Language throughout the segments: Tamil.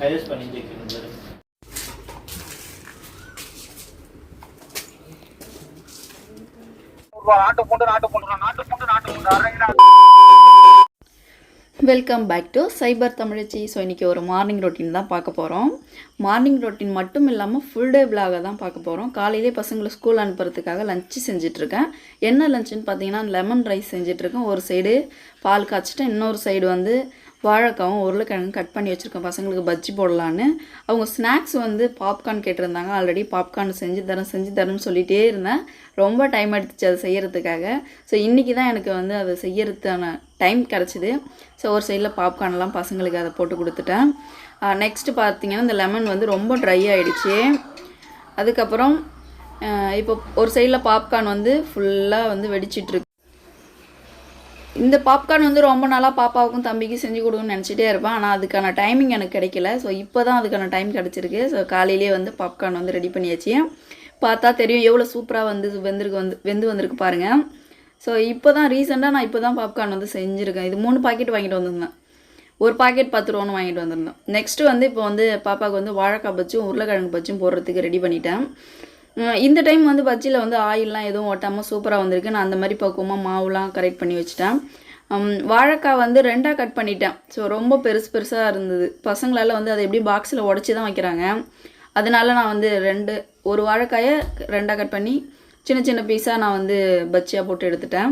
ஹைரஸ் பண்ணிட்டு இருக்கிறது. Welcome back to cyber Tamizhachi. So இன்றைக்கி ஒரு மார்னிங் ரொட்டீன் தான் பார்க்க போகிறோம். மார்னிங் ரொட்டீன் மட்டும் இல்லாமல் ஃபுல் டே விலாக தான் பார்க்க போகிறோம். காலையிலே பசங்களை ஸ்கூல் அனுப்புறதுக்காக லஞ்சு செஞ்சிட்ருக்கேன். என்ன லஞ்சுன்னு பார்த்தீங்கன்னா லெமன் ரைஸ் செஞ்சிட்ருக்கேன். ஒரு சைடு பால் காய்ச்சிட்டு இன்னொரு சைடு வந்து வாழைக்காவும் உருளைக்கிழங்கு கட் பண்ணி வச்சுருக்கேன் பசங்களுக்கு பஜ்ஜி போடலான்னு. அவங்க ஸ்நாக்ஸ் வந்து பாப்கார்ன் கேட்டிருந்தாங்க. ஆல்ரெடி பாப்கார்ன் செஞ்சு தரேன்னு சொல்லிகிட்டே இருந்தேன். ரொம்ப டைம் எடுத்துச்சு அதை செய்கிறதுக்காக. ஸோ இன்றைக்கி தான் எனக்கு வந்து அதை செய்யறதுக்கான டைம் கிடச்சிது. ஸோ ஒரு சைடில் பாப்கார்ன்லாம் பசங்களுக்கு அதை போட்டு கொடுத்துட்டேன். நெக்ஸ்ட்டு பார்த்திங்கன்னா இந்த லெமன் வந்து ரொம்ப ட்ரை ஆகிடுச்சு. அதுக்கப்புறம் இப்போ ஒரு சைடில் பாப்கார்ன் வந்து ஃபுல்லாக வந்து வெடிச்சிட்ருக்கு. இந்த பாப்கார்ன் வந்து ரொம்ப நாளாக பாப்பாவுக்கும் தம்பிக்கும் செஞ்சு கொடுக்கணும்னு நினச்சிட்டே இருப்பேன். ஆனால் அதுக்கான டைமிங் எனக்கு கிடைக்கல. ஸோ இப்போ தான் அதுக்கான டைம் கிடச்சிருக்கு. ஸோ காலையிலேயே வந்து பாப்கார்ன் வந்து ரெடி பண்ணியாச்சு. பார்த்தா தெரியும் எவ்வளோ சூப்பராக வந்து வெந்து வந்திருக்கு பாருங்கள். ஸோ இப்போ தான் ரீசெண்டாக நான் இப்போ தான் பாப்கார்ன் வந்து செஞ்சுருக்கேன். இது 3 பாக்கெட் வாங்கிட்டு வந்திருந்தேன். ஒரு பாக்கெட் 10 ரூபான்னு வாங்கிட்டு வந்திருந்தேன். நெக்ஸ்ட்டு வந்து இப்போ வந்து பாப்பாவுக்கு வந்து வாழைக்காய் பஜ்ஜும் உருளைக்கிழங்கு பஜ்ஜும் போடுறதுக்கு ரெடி பண்ணிட்டேன். இந்த டைம் வந்து பஜ்ஜியில் வந்து ஆயிலெலாம் எதுவும் ஓட்டாமல் சூப்பராக வந்திருக்கு. நான் அந்த மாதிரி பக்குவமாக மாவுலாம் கரெக்ட் பண்ணி வச்சுட்டேன். வாழைக்காய் வந்து 2ஆக கட் பண்ணிட்டேன். ஸோ ரொம்ப பெருசாக இருந்தது. பசங்களால் வந்து அதை எப்படி பாக்ஸில் உடச்சி தான் வைக்கிறாங்க. அதனால நான் வந்து ஒரு வாழைக்காயை 2ஆக கட் பண்ணி சின்ன பீஸாக நான் வந்து பஜ்ஜியாக போட்டு எடுத்துட்டேன்.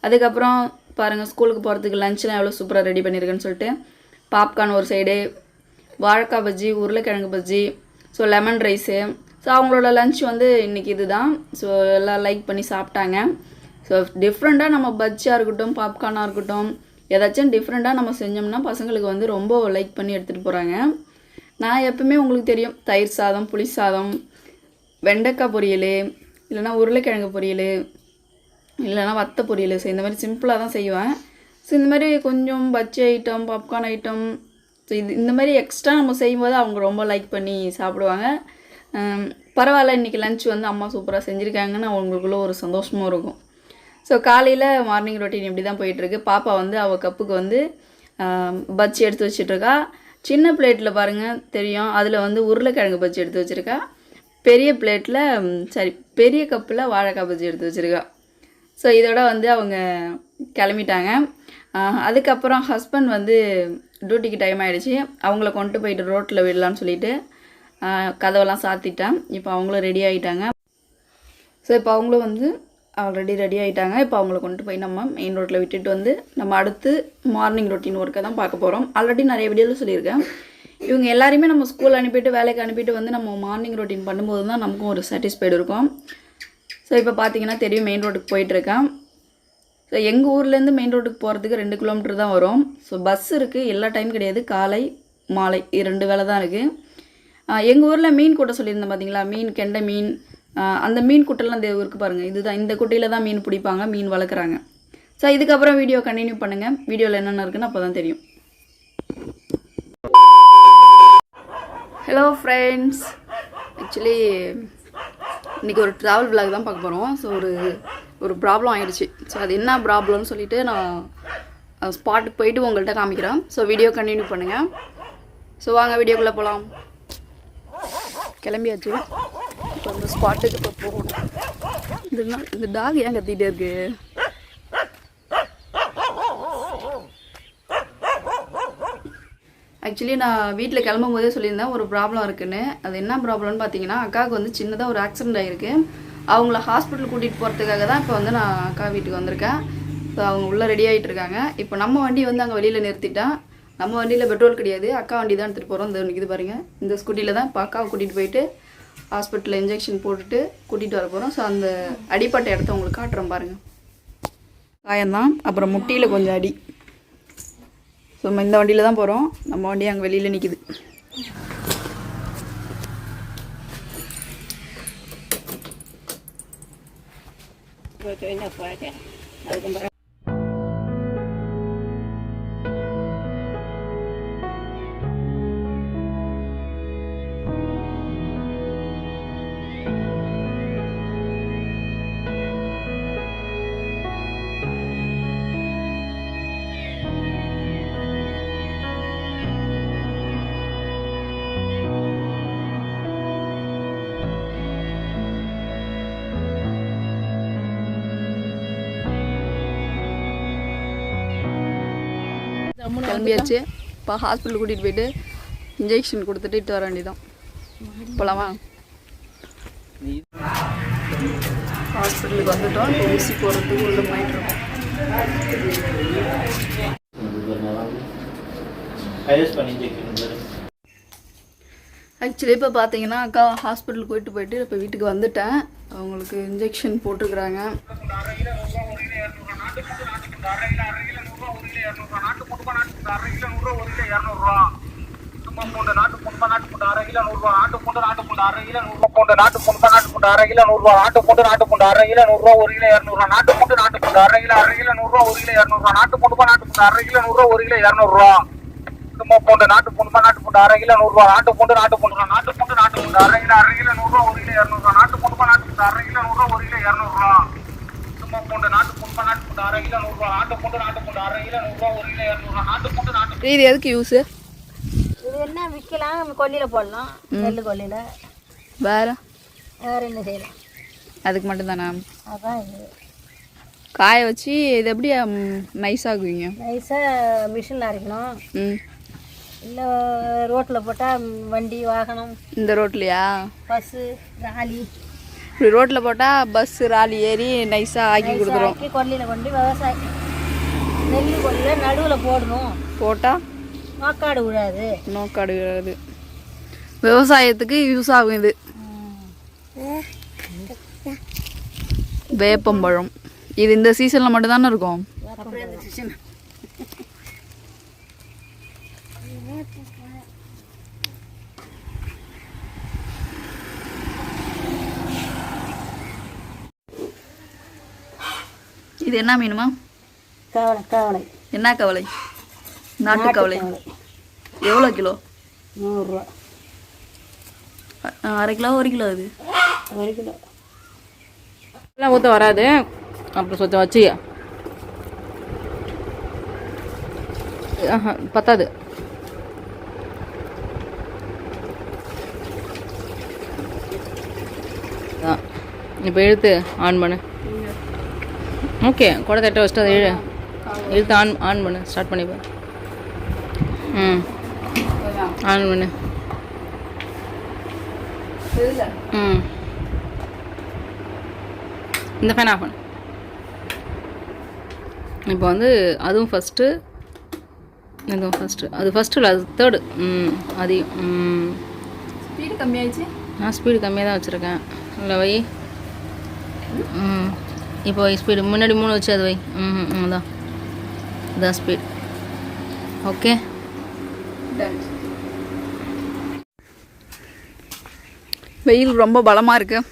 அதுக்கப்புறம் பாருங்கள் ஸ்கூலுக்கு போகிறதுக்கு லஞ்செலாம் எவ்வளோ சூப்பராக ரெடி பண்ணியிருக்கேன்னு சொல்லிட்டு பாப்கார்ன் ஒரு சைடு, வாழைக்காய் பஜ்ஜி, உருளைக்கிழங்கு bajji, so lemon rice. So அவங்களோட லஞ்ச் வந்து இன்றைக்கி இது தான். ஸோ எல்லாம் லைக் பண்ணி சாப்பிட்டாங்க. ஸோ டிஃப்ரெண்ட்டாக நம்ம பஜ்ஜியாக இருக்கட்டும் பாப்கார்னாக இருக்கட்டும் ஏதாச்சும் டிஃப்ரெண்ட்டாக நம்ம செஞ்சோம்னா பசங்களுக்கு வந்து ரொம்ப லைக் பண்ணி எடுத்துகிட்டு போகிறாங்க. நான் எப்பவுமே உங்களுக்கு தெரியும் தயிர் சாதம், புளி சாதம், வெண்டைக்காய் பொரியல், இல்லைனா உருளைக்கிழங்கு பொரியல், இல்லைனா வத்த பொரியல். ஸோ இந்த மாதிரி சிம்பிளாக தான் செய்வேன். ஸோ இந்த மாதிரி கொஞ்சம் bajji item, popcorn item, so இந்த மாதிரி எக்ஸ்ட்ரா நம்ம செய்யும்போது அவங்க ரொம்ப லைக் பண்ணி சாப்பிடுவாங்க. பரவாயில்ல இன்றைக்கி லன்ச் வந்து அம்மா சூப்பராக செஞ்சுருக்காங்கன்னு அவங்களுக்குள்ள ஒரு சந்தோஷமும் இருக்கும். ஸோ காலையில் மார்னிங் ரொட்டீன் இப்படி தான் போயிட்டுருக்கு. பாப்பா வந்து அவள் கப்புக்கு வந்து பஜ்ஜி எடுத்து வச்சிட்ருக்கா. சின்ன பிளேட்டில் பாருங்கள் தெரியும், அதில் வந்து உருளைக்கிழங்கு பஜ்ஜி எடுத்து வச்சுருக்கா. பெரிய கப்பில் வாழைக்காய் பஜ்ஜி எடுத்து வச்சுருக்கா. ஸோ இதோட வந்து அவங்க கிளம்பிட்டாங்க. அதுக்கப்புறம் ஹஸ்பண்ட் வந்து டியூட்டிக்கு டைம் ஆகிடுச்சு. அவங்கள கொண்டு போயிட்டு ரோட்டில் விடலான்னு சொல்லிவிட்டு கதவெல்லாம் சாத்திட்டேன். இப்போ அவங்களும் ரெடி ஆகிட்டாங்க. ஸோ இப்போ அவங்களும் வந்து ஆல்ரெடி ரெடி ஆகிட்டாங்க. இப்போ அவங்கள கொண்டு போய் நம்ம மெயின் ரோட்டில் விட்டுட்டு வந்து நம்ம அடுத்து மார்னிங் ரொட்டீன் ஒர்க்கை தான் பார்க்க போகிறோம். ஆல்ரெடி நிறைய வீடியோவில் சொல்லியிருக்கேன். இவங்க எல்லாருமே நம்ம ஸ்கூல் அனுப்பிட்டு வேலைக்கு அனுப்பிட்டு வந்து நம்ம மார்னிங் ரொட்டீன் பண்ணும்போது தான் நமக்கும் ஒரு சாட்டிஸ்ஃபைடு இருக்கும். ஸோ இப்போ பார்த்தீங்கன்னா தெரியும் மெயின் ரோட்டுக்கு போயிட்டுருக்கேன். ஸோ எங்கள் ஊர்லேருந்து மெயின் ரோட்டுக்கு போகிறதுக்கு 2 கிலோமீட்டர் தான் வரும். ஸோ பஸ் இருக்குது, எல்லா டைம் கிடையாது, காலை மாலை 2 வேலை தான் இருக்குது. எங்கள் ஊரில் மீன் கூட்ட சொல்லியிருந்தேன் பார்த்தீங்களா, மீன் கெண்டை மீன், அந்த மீன் குட்டைலாம் இந்த ஊருக்கு பாருங்கள். இதுதான் இந்த குட்டையில் தான் மீன் பிடிப்பாங்க, மீன் வளர்க்குறாங்க. ஸோ இதுக்கப்புறம் வீடியோ கண்டினியூ பண்ணுங்கள். வீடியோவில் என்னென்ன இருக்குன்னு அப்போ தான் தெரியும். ஹலோ ஃப்ரெண்ட்ஸ், ஆக்சுவலி இன்றைக்கி ஒரு ட்ராவல் விலாக் தான் பார்க்க போகிறோம். ஸோ ஒரு ப்ராப்ளம் ஆகிடுச்சு. ஸோ அது என்ன ப்ராப்ளம்னு சொல்லிவிட்டு நான் ஸ்பாட்டுக்கு போயிட்டு உங்கள்கிட்ட காமிக்கிறேன். ஸோ வீடியோ கண்டினியூ பண்ணுங்கள். ஸோ வாங்க வீடியோக்குள்ளே போகலாம். கிளம்பியாச்சு. இப்போ அந்த ஸ்பாட்டுக்கு இப்போ போகணும். இந்த டாக் ஏன் கத்திகிட்டே இருக்கு? ஆக்சுவலி நான் வீட்டில் கிளம்பும் போதே சொல்லியிருந்தேன் ஒரு ப்ராப்ளம் இருக்குன்னு. அது என்ன ப்ராப்ளம்னு பார்த்தீங்கன்னா, அக்காவுக்கு வந்து சின்னதாக ஒரு ஆக்சிடெண்ட் ஆகிருக்கு. அவங்கள ஹாஸ்பிட்டல் கூட்டிகிட்டு போகிறதுக்காக தான் இப்போ வந்து நான் அக்கா வீட்டுக்கு வந்திருக்கேன். ஸோ அவங்க உள்ளே ரெடி ஆகிட்டு இருக்காங்க. இப்போ நம்ம வண்டி வந்து அங்கே வெளியில் நிறுத்திட்டேன். நம்ம வண்டியில் பெட்ரோல் கிடையாது, அக்கா வண்டி தான் எடுத்துகிட்டு போகிறோம். இந்த இது பாருங்கள், இந்த ஸ்கூட்டியில் தான் இப்போ அக்காவை கூட்டிகிட்டு போயிட்டு ஹாஸ்பிட்டலில் இன்ஜெக்ஷன் போட்டுட்டு கூட்டிகிட்டு வர போகிறோம். ஸோ அந்த அடிப்பட்ட இடத்த உங்களுக்கு காட்டுறோம் பாருங்கள். காயம்தான், அப்புறம் முட்டியில் கொஞ்சம் அடி. ஸோ நம்ம இந்த வண்டியில் தான் போகிறோம். நம்ம வண்டி அங்கே வெளியில் நிற்கிது. அதுக்கு கிளம்பியாச்சு. இப்போ ஹாஸ்பிட்டல் கூட்டிகிட்டு போயிட்டு இன்ஜெக்ஷன் கொடுத்துட்டு இட்டு வர வேண்டியதான். போகலாமா? ஹாஸ்பிட்டலுக்கு வந்துட்டோம். ஊசி போகிறதுக்கு உள்ள போயிட்டு இருக்கோம். ஆக்சுவலி இப்போ பார்த்தீங்கன்னா அக்கா ஹாஸ்பிட்டலுக்கு போயிட்டு இப்போ வீட்டுக்கு வந்துட்டேன். அவங்களுக்கு இன்ஜெக்ஷன் போட்டுருக்குறாங்க. இது எதுக்கு யூஸ்? இது என்ன விற்கலாம், கொல்லியில் போடலாம், நெல் கொல்லியில். வேறு என்ன செய்யலாம்? அதுக்கு மட்டும்தானா? அதான் இது காய வச்சு இது எப்படி நைஸாகுவீங்க? நைஸாக மிஷினில் அரைக்கணும். இல்லை ரோட்டில் போட்டால் வண்டி வாகனம். இந்த ரோட்லையா? பஸ்ஸு ராலி. இப்படி ரோட்டில் போட்டால் பஸ்ஸு ராலி ஏறி நைஸாக ஆக்கி கொடுக்குறோம். கொல்லியில் கொண்டு விவசாயி நெல் கொல்லியில் நடுவில் போடணும். போட்டால் நோக்காடு விழாது. நோக்காடு விழாது. விவசாயத்துக்கு யூஸ் ஆகும் இது. வேப்பம்பழம் இது இந்த சீசனில் மட்டும்தானே இருக்கும். இது என்ன மீனுமா? கவலை. கவலை என்ன கவலை? நாட்டு கவலை. எவ்வளோ கிலோ? 100 ரூபா. அரை கிலோ 1 கிலோ? அது 1 கிலோ எல்லாம் ஊற்ற வராது. அப்புறம் சொச்சம் வச்சு பத்தாது. இப்போ இழுத்து ஆன் பண்ணு. ஓகே, கூட தட்ட வச்சுட்டு அதை இழுத்து ஆன் பண்ணு. ஸ்டார்ட் பண்ணிப்போ. ஆன் பண்ணு. இந்த ஃபேன் ஆஃப் பண்ணு. இப்போ வந்து அதுவும் ஃபஸ்ட்டு, இதுவும் ஃபஸ்ட்டு. அது ஃபஸ்ட்டு இல்லை, அது தேர்டு. அதிகம் ஸ்பீடு கம்மியாகிடுச்சு. நான் ஸ்பீடு கம்மியாக தான் வச்சுருக்கேன். இல்லை வை. இப்போ ஸ்பீடு முன்னாடி 3 வச்சு அது வை. அதான் அதான் ஸ்பீட். ஓகே. வெயில் ரொம்ப பலமாக இருக்குது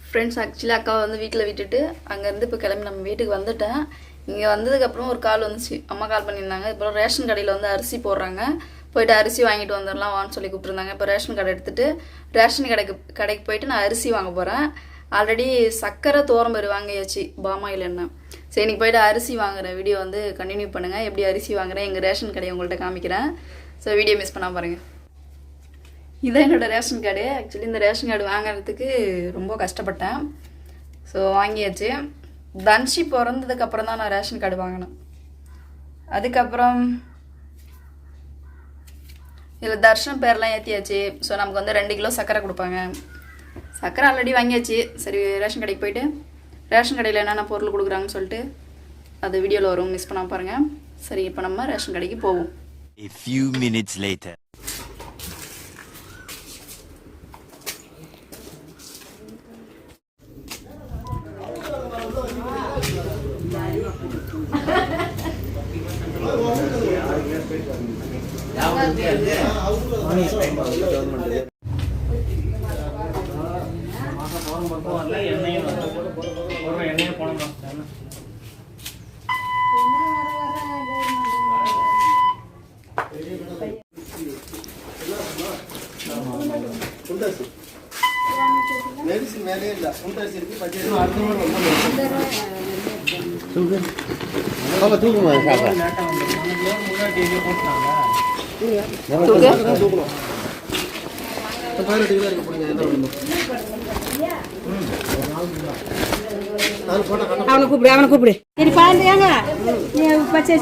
ஃப்ரெண்ட்ஸ். ஆக்சுவலி அக்காவை வந்து வீட்டில் விட்டுட்டு அங்கேருந்து இப்போ கிளம்பி நம்ம வீட்டுக்கு வந்துட்டேன். இங்கே வந்ததுக்கப்புறம் ஒரு கால் வந்துச்சு. அம்மா கால் பண்ணியிருந்தாங்க. இப்போ ரேஷன் கடையில் வந்து அரிசி போடுறாங்க, போய்ட்டு அரிசி வாங்கிட்டு வந்துடலாம் வான்னு சொல்லி கூப்பிட்ருந்தாங்க. இப்போ ரேஷன் கடை எடுத்துகிட்டு ரேஷன் கடைக்கு போயிட்டு நான் அரிசி வாங்க போகிறேன். ஆல்ரெடி சக்கரை தோரம்பரு வாங்கியாச்சு, பாமாயில் எண்ணெய். சரி, இன்னைக்கு போய்ட்டு அரிசி வாங்குகிற வீடியோ வந்து கண்டினியூ பண்ணுங்கள். எப்படி அரிசி வாங்குகிறேன், எங்கள் ரேஷன் கடையை உங்கள்கிட்ட காமிக்கிறேன். ஸோ வீடியோ மிஸ் பண்ணால் பாருங்கள். இதான் என்னோடய ரேஷன் கார்டு. ஆக்சுவலி இந்த ரேஷன் கார்டு வாங்குறதுக்கு ரொம்ப கஷ்டப்பட்டேன். ஸோ வாங்கியாச்சு. தன்ஷி பிறந்ததுக்கப்புறம் தான் நான் ரேஷன் கார்டு வாங்கினேன். அதுக்கப்புறம் இதில் தர்ஷன் பேர்லாம் ஏற்றியாச்சு. ஸோ நமக்கு வந்து 2 கிலோ சர்க்கரை கொடுப்பாங்க. சர்க்கரை ஆல்ரெடி வாங்கியாச்சு. சரி, ரேஷன் கடைக்கு போயிட்டு ரேஷன் கடையில் என்னென்ன பொருள் கொடுக்குறாங்கன்னு சொல்லிட்டு அது வீடியோவில் வரும், மிஸ் பண்ணாமல் பாருங்கள். சரி, இப்போ நம்ம ரேஷன் கடைக்கு போவோம். A few minutes later. அவனை கூப்பிடு. சரி, பாருங்க பச்சை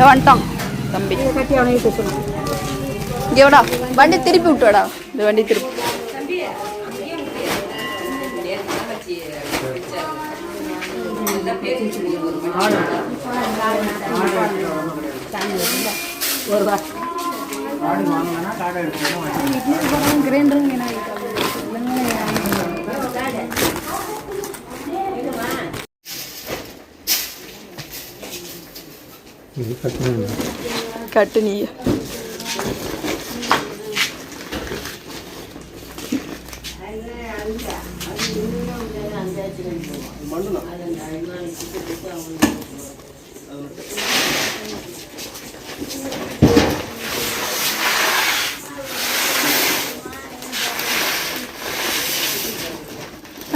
வந்துட்டான் தம்பி. கட்டி அவனை வீட்டு சொல்லு. இங்கே விடா, வண்டி திருப்பி விட்டுவாடா. இந்த வண்டி திருப்பி. ஒரு வா கட்டு நீ.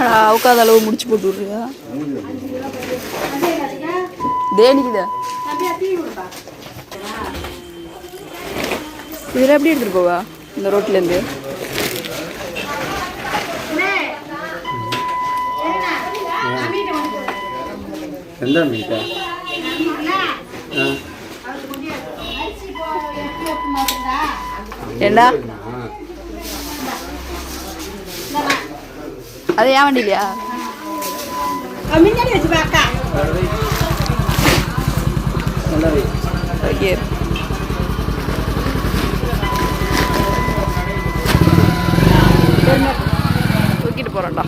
அவுக்காத அளவு முடிச்சு போட்டு விட்றியா? தேனிக்குதா இதில் எப்படி எடுத்துகிட்டு போவா இந்த ரோட்லேருந்து? ஏண்டா அது ஏன் வண்டி இல்லையா? ஓகே தூக்கிட்டு போகிறோம்டா.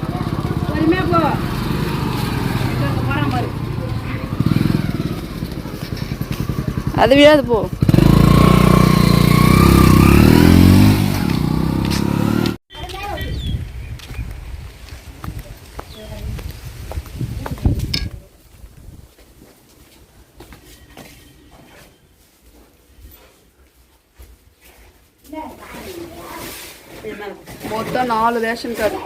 அது விழாது போ. மொத்தம் 4 ரேஷன் கார்டு.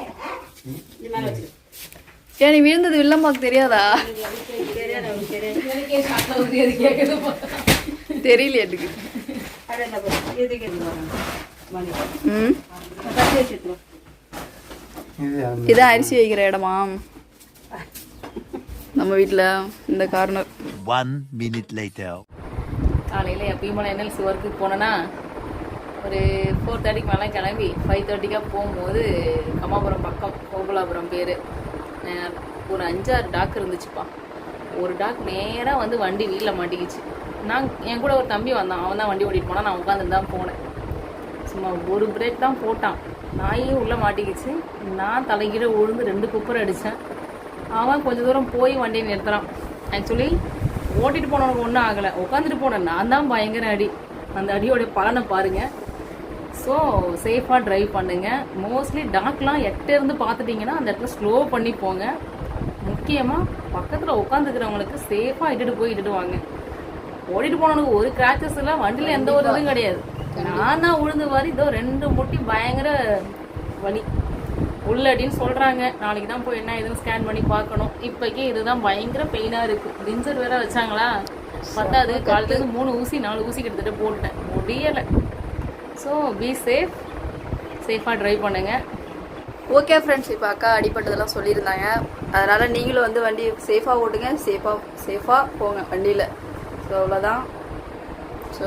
ஏன் நீ விழுந்தது வில்லம்பாக்கு தெரியாதா? தெரியல எனக்கு. இதான் அரிசி வைக்கிற இடமா நம்ம வீட்டில்? இந்த கார்னர். 1 minute later. காலையில் எப்பயும் போல என்எல்சி ஒர்க்குக்கு போனேன்னா ஒரு 4:30க்கு மேலே கிளம்பி 5:30க்காக போகும்போது கம்மாபுரம் பக்கம் கோகுலாபுரம் பேர் ஒரு 5-6 டாக் இருந்துச்சுப்பா. ஒரு டாக் நேராக வந்து வண்டி வீட்டில் மாட்டிக்கிச்சு. என் கூட ஒரு தம்பி வந்தான், அவன் தான் வண்டி ஓட்டிகிட்டு போனான். நான் உட்காந்துட்டு தான் போனேன். சும்மா ஒரு பிரேக் தான் போட்டான், நாயே உள்ளே மாட்டிக்கிச்சு. நான் தலைகீழ விழுந்து 2 குப்பரை அடித்தேன். அவன் கொஞ்சம் தூரம் போய் வண்டியை நிறுத்துறான். ஆக்சுவலி ஓட்டிகிட்டு போனவனுக்கு ஒன்றும் ஆகலை, உட்காந்துட்டு போனேன் நான் தான் பயங்கர அடி. அந்த அடியோடைய பலனை பாருங்கள். ஸோ சேஃபாக ட்ரைவ் பண்ணுங்கள். மோஸ்ட்லி டாக்லாம் எட்டேருந்து பார்த்துட்டிங்கன்னா அந்த இடத்துல ஸ்லோ பண்ணி போங்க. முக்கியமாக பக்கத்தில் உட்காந்துக்கிறவங்களுக்கு சேஃபாக இட்டுட்டு வாங்க. ஓடிட்டு போனவனுக்கு ஒரு கிராச்சஸ் இல்லை, வண்டியில் எந்த ஒரு இதுவும் கிடையாது. நான் தான் உழுந்து வாரி இதோ 2 முட்டி பயங்கர வலி உள்ளடின்னு சொல்கிறாங்க. நாளைக்கு தான் போய் என்ன இதுன்னு ஸ்கேன் பண்ணி பார்க்கணும். இப்போக்கே இதுதான் பயங்கர பெயினாக இருக்குது. டிஞ்சர் வேறு வச்சாங்களா, பத்தாது காலத்துலேருந்து 3 ஊசி 4 ஊசி கிட்டத்தட்ட போட்டுட்டேன், முடியலை. ஸோ பி சேஃபாக ட்ரைவ் பண்ணுங்கள். ஓகே ஃப்ரெண்ட்ஸ், இப்போ அக்கா அடிப்பட்டதெல்லாம் சொல்லியிருந்தாங்க. அதனால் நீங்களும் வந்து வண்டி சேஃபாக ஓட்டுங்க, சேஃபாக போங்க வண்டியில். ஸோ அவ்வளோதான். ஸோ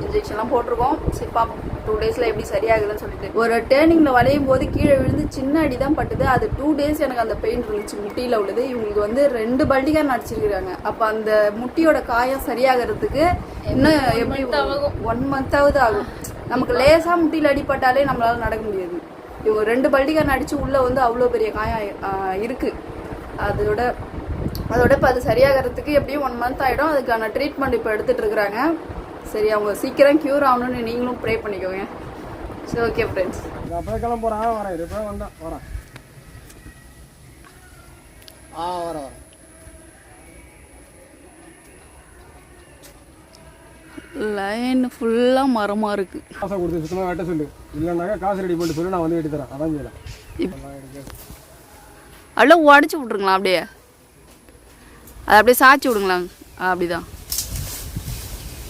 இன்ஜெக்ஷன்லாம் போட்டிருக்கோம். சரி பார்ப்போம் 2 டேஸில் எப்படி சரியாகுதுன்னு சொல்லிட்டு. ஒரு டேர்னிங்கில் வளையும் போது கீழே விழுந்து சின்ன அடி தான் பட்டுது. அது 2 டேஸ் எனக்கு அந்த பெயின் இருந்துச்சு முட்டியில் உள்ளது. இவங்களுக்கு வந்து 2 பல்டிகார் நடிச்சிருக்கிறாங்க. அப்போ அந்த முட்டியோட காயம் சரியாகிறதுக்கு இன்னும் எப்படி 1 மந்த்தாவது ஆகும். நமக்கு லேசாக முட்டியில் அடிப்பட்டாலே நம்மளால் நடக்க முடியாது. இவங்க 2 பல்டிகார் அடித்து உள்ளே வந்து அவ்வளோ பெரிய காயம் இருக்குது. அதோட இப்போ அது சரியாகிறதுக்கு எப்படியும் 1 மந்த் ஆகிடும். அதுக்கான ட்ரீட்மெண்ட் இப்போ எடுத்துகிட்டு இருக்கிறாங்க. சரி, அவங்க சீக்கிரம் க்யூர் ஆகணும்னு நீங்களும் ப்ரே பண்ணிக்கோங்க. சரி ஓகே ஃப்ரெண்ட்ஸ், அப்படியே கிளம்ப போகிறேன். வரேன் இப்போ வந்தேன் வரேன். வரேன். லைன் ஃபுல்லாக மரமாக இருக்குது. காசை கொடுத்து சுத்தமாக வெட்ட சொல்லு, இல்லைன்னாக்கா காசு ரெடி பண்ணிட்டு சொல்லி நான் வந்து வெட்டி தரேன். அதான் செய்யலாம். அப்படியே உடச்சி விட்ருங்களா, அப்படியே அதை அப்படியே சாய்ச்சி விடுங்களா. அப்படிதான்,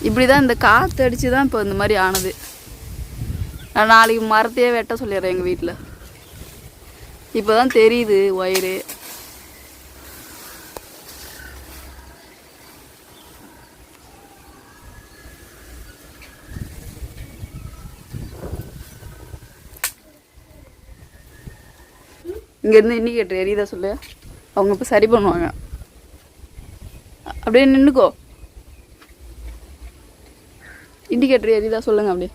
இப்படி தான் இந்த காற்று அடித்து தான் இப்போ இந்த மாதிரி ஆனது. நான் நாளைக்கு மரத்தையே வெட்ட சொல்லிடுறேன் எங்கள் வீட்டில். இப்போ தான் தெரியுது ஒயரு. இங்கேருந்து இண்டிகேட்டர் எரியுதா சொல்லு. அவங்க இப்போ சரி பண்ணுவாங்க. அப்படியே நின்றுக்கோ. இண்டிகேட்டர் எரியுதா சொல்லுங்க அப்படியே.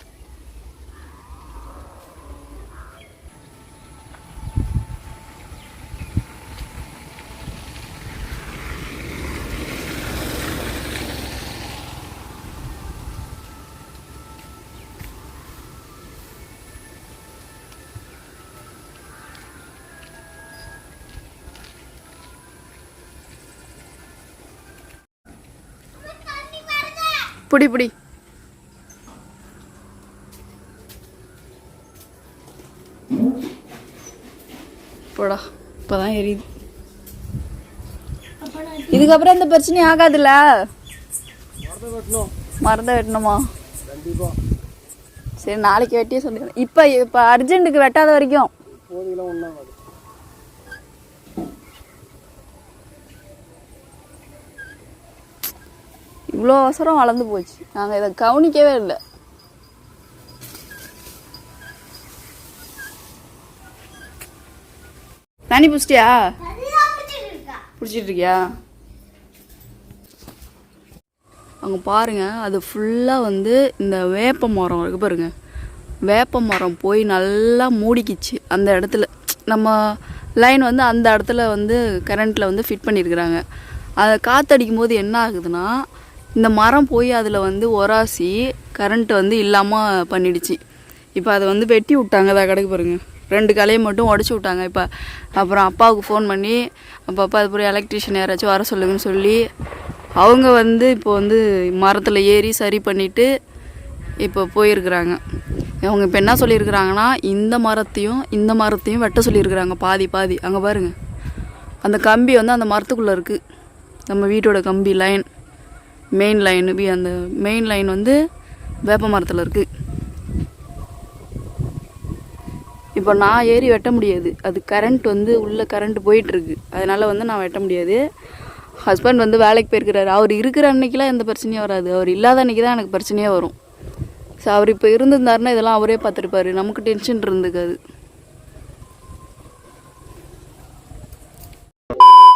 பிடி பிடி. போடா, இப்போதான் எரியுது. இதுக்கப்புறம் இந்த பிரச்சனையும் ஆகாதுல்ல. மரத்தை வெட்டணுமா? சரி, நாளைக்கு வெட்டியே சொல்லிடுறேன். இப்போ அர்ஜென்ட்டுக்கு வெட்டாத வரைக்கும் இவ்வளோ அவசரம் வளர்ந்து போச்சு. நாங்கள் இதை கவனிக்கவே இல்லை. தண்ணி பிடிச்சிட்டியா? பிடிச்சிட்டு இருக்கியா? அங்கே பாருங்க, அது ஃபுல்லாக வந்து இந்த வேப்ப மரம் இருக்கு பாருங்க. வேப்ப மரம் போய் நல்லா மூடிக்கிச்சு அந்த இடத்துல. நம்ம லைன் வந்து அந்த இடத்துல வந்து கரண்ட்டில் வந்து ஃபிட் பண்ணியிருக்கிறாங்க. அதை காற்றடிக்கும் போது என்ன ஆகுதுன்னா, இந்த மரம் போய் அதில் வந்து ஒராசி கரண்ட்டு வந்து இல்லாமல் பண்ணிடுச்சு. இப்போ அதை வந்து வெட்டி விட்டாங்க. அதை கிடக்கு பாருங்க, 2 கலையை மட்டும் உடச்சி விட்டாங்க. இப்போ அப்புறம் அப்பாவுக்கு ஃபோன் பண்ணி, அப்பா அதுக்கப்புறம் எலக்ட்ரிஷியன் யாராச்சும் வர சொல்லுங்கன்னு சொல்லி அவங்க வந்து இப்போ வந்து மரத்தில் ஏறி சரி பண்ணிவிட்டு இப்போ போயிருக்கிறாங்க. அவங்க இப்போ என்ன சொல்லியிருக்கிறாங்கன்னா, இந்த மரத்தையும் வெட்ட சொல்லியிருக்கிறாங்க பாதி. அங்கே பாருங்கள், அந்த கம்பி வந்து அந்த மரத்துக்குள்ளே இருக்குது. நம்ம வீட்டோட கம்பி லைன், மெயின் லைன். அந்த மெயின் லைன் வந்து வேப்ப மரத்தில் இருக்குது. இப்போ நான் ஏறி வெட்ட முடியாது. அது கரண்ட் வந்து உள்ளே கரண்ட் போயிட்டுருக்கு. அதனால் வந்து நான் வெட்ட முடியாது. ஹஸ்பண்ட் வந்து வேலைக்கு போயிருக்கிறாரு. அவர் இருக்கிற அன்றைக்கெலாம் எந்த பிரச்சனையும் வராது. அவர் இல்லாத அன்றைக்கி தான் எனக்கு பிரச்சனையே வரும். ஸோ அவர் இப்போ இருந்திருந்தாருன்னா இதெல்லாம் அவரே பார்த்துருப்பாரு. நமக்கு டென்ஷன் இருந்துக்காது.